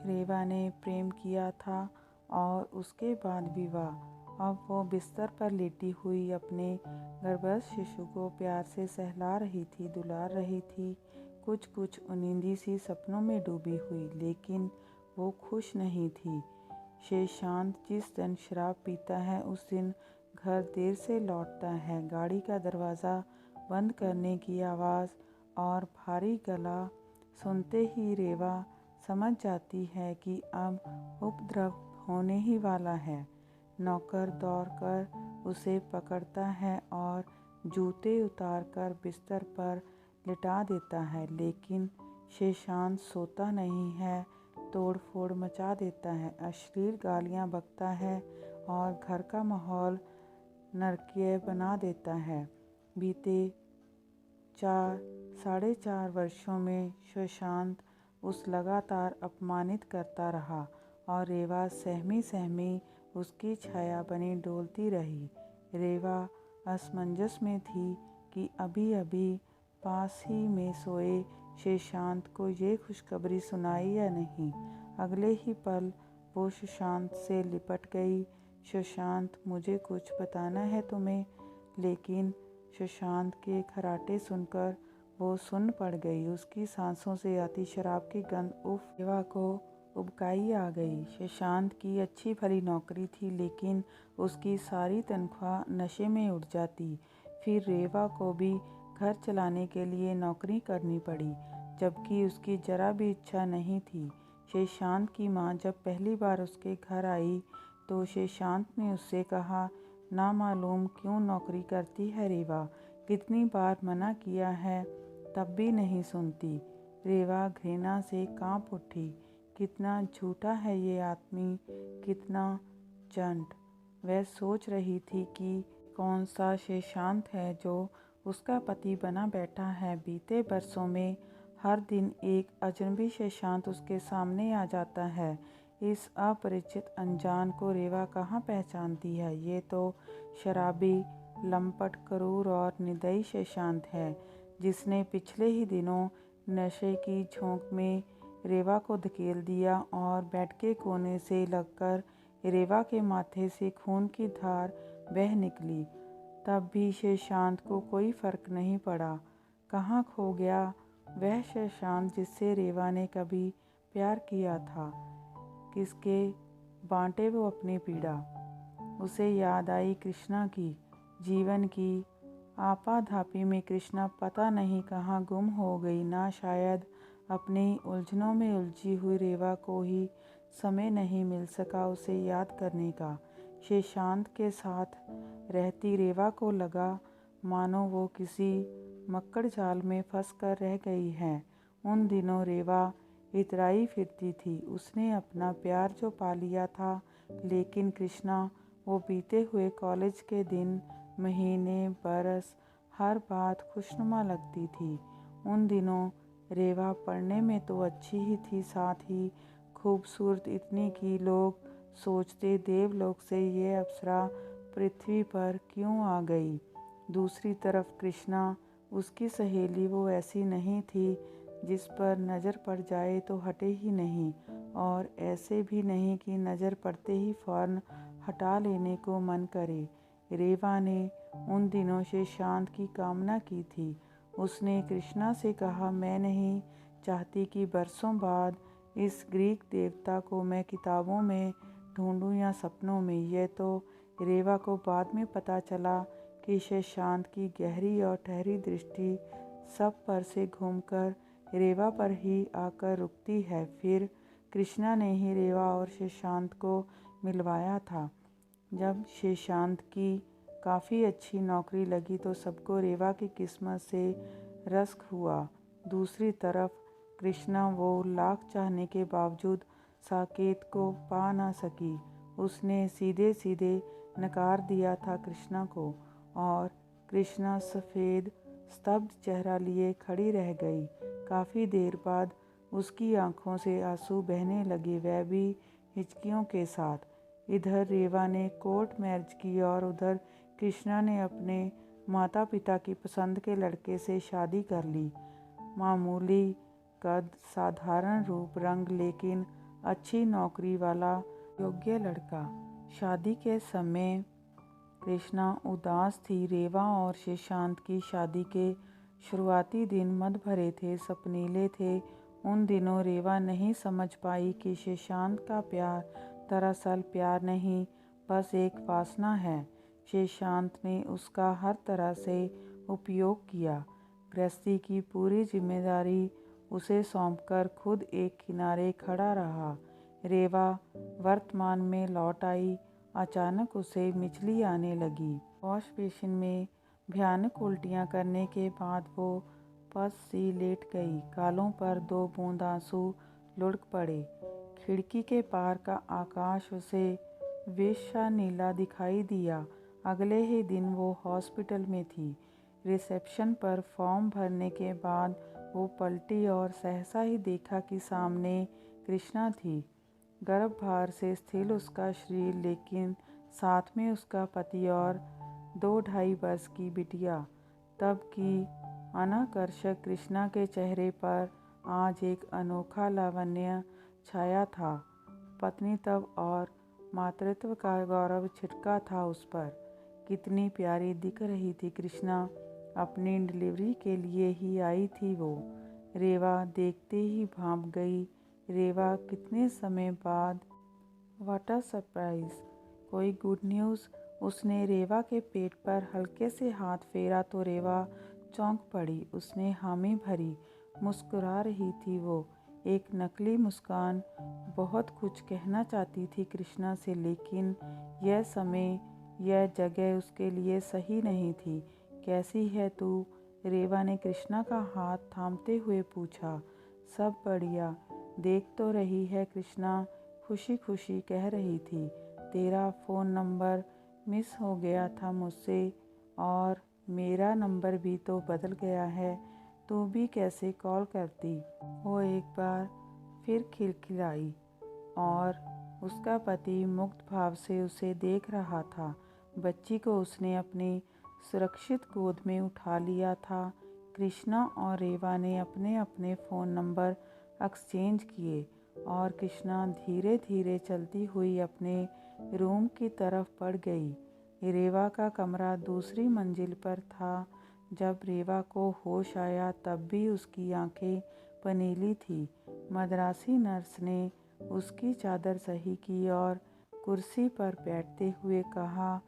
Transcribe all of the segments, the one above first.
रेवा ने प्रेम किया था और उसके बाद विवाह। अब वो बिस्तर पर लेटी हुई अपने गर्भस्थ शिशु को प्यार से सहला रही थी, दुलार रही थी, कुछ कुछ उनिंदी सी सपनों में डूबी हुई, लेकिन वो खुश नहीं थी। शेषांत जिस दिन शराब पीता है उस दिन घर देर से लौटता है। गाड़ी का दरवाज़ा बंद करने की आवाज़ और भारी गला सुनते ही रेवा समझ जाती है कि अब उपद्रव होने ही वाला है। नौकर दौड़कर उसे पकड़ता है और जूते उतारकर बिस्तर पर लिटा देता है, लेकिन शेषांत सोता नहीं है, तोड़ फोड़ मचा देता है, अश्लील गालियाँ बकता है और घर का माहौल नरकीय बना देता है। बीते 4 साढ़े 4 वर्षों में शेषांत उस लगातार अपमानित करता रहा और रेवा सहमी सहमी उसकी छाया बनी डोलती रही। रेवा असमंजस में थी कि अभी अभी पास ही में सोए शेषांत को ये खुशखबरी सुनाई या नहीं। अगले ही पल वो सुशांत से लिपट गई। सुशांत, मुझे कुछ बताना है तुम्हें। लेकिन सुशांत के खर्राटे सुनकर वो सुन्न पड़ गई। उसकी सांसों से आती शराब की गंध रेवा को उबकाई आ गई। सुशांत की अच्छी भली नौकरी थी, लेकिन उसकी सारी तनख्वाह नशे में उड़ जाती। फिर रेवा को भी घर चलाने के लिए नौकरी करनी पड़ी, जबकि उसकी जरा भी इच्छा नहीं थी। शेषांत की माँ जब पहली बार उसके घर आई तो शेषांत ने उससे कहा, ना मालूम क्यों नौकरी करती है रेवा, कितनी बार मना किया है तब भी नहीं सुनती। रेवा घृणा से कांप उठी। कितना झूठा है ये आदमी, कितना चंट। वह सोच रही थी कि कौन सा शेषांत है जो उसका पति बना बैठा है। बीते बरसों में हर दिन एक अजनबी शेषांत उसके सामने आ जाता है। इस अपरिचित अनजान को रेवा कहाँ पहचानती है। ये तो शराबी, लंपट, क्रूर और निर्दयी शेषांत है, जिसने पिछले ही दिनों नशे की झोंक में रेवा को धकेल दिया और बेड के कोने से लगकर रेवा के माथे से खून की धार बह निकली। तब भी शेषांत को कोई फर्क नहीं पड़ा। कहाँ खो गया वह शेषांत जिससे रेवा ने कभी प्यार किया था। किसके बांटे वो अपनी पीड़ा। उसे याद आई कृष्णा की, जीवन की आपाधापी में कृष्णा पता नहीं कहाँ गुम हो गई। ना शायद अपनी उलझनों में उलझी हुई रेवा को ही समय नहीं मिल सका उसे याद करने का। शेषांत के साथ रहती रेवा को लगा मानो वो किसी मक्कड़ जाल में फंस कर रह गई है। उन दिनों रेवा इतराई फिरती थी। उसने अपना प्यार जो पा लिया था, लेकिन कृष्णा, वो बीते हुए कॉलेज के दिन, महीने, बरस, हर बात खुशनुमा लगती थी। उन दिनों रेवा पढ़ने में तो अच्छी ही थी, साथ ही खूबसूरत इतनी कि लोग सोचते देवलोक से ये अप्सरा पृथ्वी पर क्यों आ गई। दूसरी तरफ कृष्णा, उसकी सहेली, वो ऐसी नहीं थी जिस पर नज़र पड़ जाए तो हटे ही नहीं, और ऐसे भी नहीं कि नज़र पड़ते ही फ़ौरन हटा लेने को मन करे। रेवा ने उन दिनों शेषांत की कामना की थी। उसने कृष्णा से कहा, मैं नहीं चाहती कि बरसों बाद इस ग्रीक देवता को मैं किताबों में ढूंढूं या सपनों में। यह तो रेवा को बाद में पता चला कि शेषांत की गहरी और ठहरी दृष्टि सब पर से घूमकर रेवा पर ही आकर रुकती है। फिर कृष्णा ने ही रेवा और शेषांत को मिलवाया था। जब शेषांत की काफ़ी अच्छी नौकरी लगी तो सबको रेवा की किस्मत से रश्क हुआ। दूसरी तरफ कृष्णा, वो लाख चाहने के बावजूद साकेत को पा ना सकी। उसने सीधे सीधे नकार दिया था कृष्णा को, और कृष्णा सफ़ेद स्तब्ध चेहरा लिए खड़ी रह गई। काफ़ी देर बाद उसकी आंखों से आंसू बहने लगे, वह भी हिचकियों के साथ। इधर रेवा ने कोर्ट मैरिज की और उधर कृष्णा ने अपने माता पिता की पसंद के लड़के से शादी कर ली। मामूली कद, साधारण रूप रंग, लेकिन अच्छी नौकरी वाला योग्य लड़का। शादी के समय कृष्णा उदास थी। रेवा और सुशांत की शादी के शुरुआती दिन मद भरे थे, सपनीले थे। उन दिनों रेवा नहीं समझ पाई कि सुशांत का प्यार दरअसल प्यार नहीं, बस एक वासना है। सुशांत ने उसका हर तरह से उपयोग किया। गृहस्थी की पूरी जिम्मेदारी उसे सौंपकर खुद एक किनारे खड़ा रहा। रेवा वर्तमान में लौट आई। अचानक उसे मिचली आने लगी। वॉश बेसिन में भयानक उल्टियाँ करने के बाद वो पस सी लेट गई। गालों पर 2 बूंद आंसू लुढ़क पड़े। खिड़की के पार का आकाश उसे विषा नीला दिखाई दिया। अगले ही दिन वो हॉस्पिटल में थी। रिसेप्शन पर फॉर्म भरने के बाद वो पलटी और सहसा ही देखा कि सामने कृष्णा थी। गर्भभार से स्थिर उसका शरीर, लेकिन साथ में उसका पति और 2-2.5 वर्ष की बिटिया। तब की अनाकर्षक कृष्णा के चेहरे पर आज एक अनोखा लावण्य छाया था। पत्नी तब और मातृत्व का गौरव छिटका था उस पर। कितनी प्यारी दिख रही थी कृष्णा। अपनी डिलीवरी के लिए ही आई थी वो। रेवा देखते ही भांप गई। रेवा कितने समय बाद। What a surprise. कोई गुड न्यूज़। उसने रेवा के पेट पर हल्के से हाथ फेरा तो रेवा चौंक पड़ी। उसने हामी भरी। मुस्कुरा रही थी वो, एक नकली मुस्कान। बहुत कुछ कहना चाहती थी कृष्णा से, लेकिन यह समय, यह जगह उसके लिए सही नहीं थी। कैसी है तू? रेवा ने कृष्णा का हाथ थामते हुए पूछा। सब बढ़िया। देख तो रही है कृष्णा, खुशी खुशी कह रही थी। तेरा फ़ोन नंबर मिस हो गया था मुझसे, और मेरा नंबर भी तो बदल गया है। तू भी कैसे कॉल करती? वो एक बार फिर खिलखिलाई, और उसका पति मुग्ध भाव से उसे देख रहा था। बच्ची को उसने अपनी सुरक्षित गोद में उठा लिया था। कृष्णा और रेवा ने अपने अपने फ़ोन नंबर एक्सचेंज किए, और कृष्णा धीरे धीरे चलती हुई अपने रूम की तरफ बढ़ गई। रेवा का कमरा दूसरी मंजिल पर था। जब रेवा को होश आया तब भी उसकी आंखें पनीली थी। मद्रासी नर्स ने उसकी चादर सही की और कुर्सी पर बैठते हुए कहा,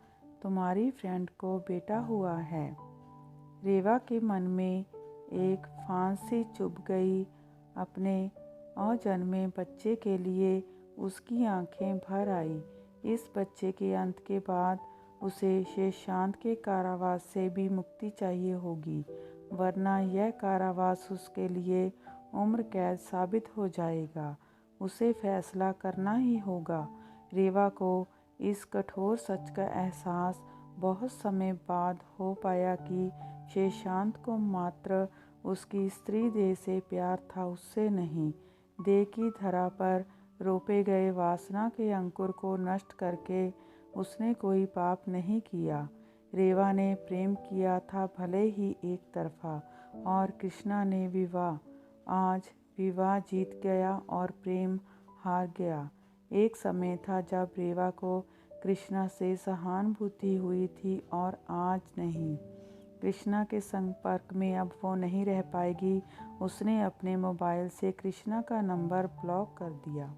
तुम्हारी फ्रेंड को बेटा हुआ है। रेवा के मन में एक फांसी चुभ गई। अपने अजन्मे बच्चे के लिए उसकी आंखें भर आई। इस बच्चे के अंत के बाद उसे सुशांत के कारावास से भी मुक्ति चाहिए होगी, वरना यह कारावास उसके लिए उम्र कैद साबित हो जाएगा। उसे फैसला करना ही होगा। रेवा को इस कठोर सच का एहसास बहुत समय बाद हो पाया कि सुशांत को मात्र उसकी स्त्री देह से प्यार था, उससे नहीं। देह की धरा पर रोपे गए वासना के अंकुर को नष्ट करके उसने कोई पाप नहीं किया। रेवा ने प्रेम किया था, भले ही एक तरफा, और कृष्णा ने विवाह। आज विवाह जीत गया और प्रेम हार गया। एक समय था जब रेवा को कृष्णा से सहानुभूति हुई थी, और आज नहीं। कृष्णा के संपर्क में अब वो नहीं रह पाएगी। उसने अपने मोबाइल से कृष्णा का नंबर ब्लॉक कर दिया।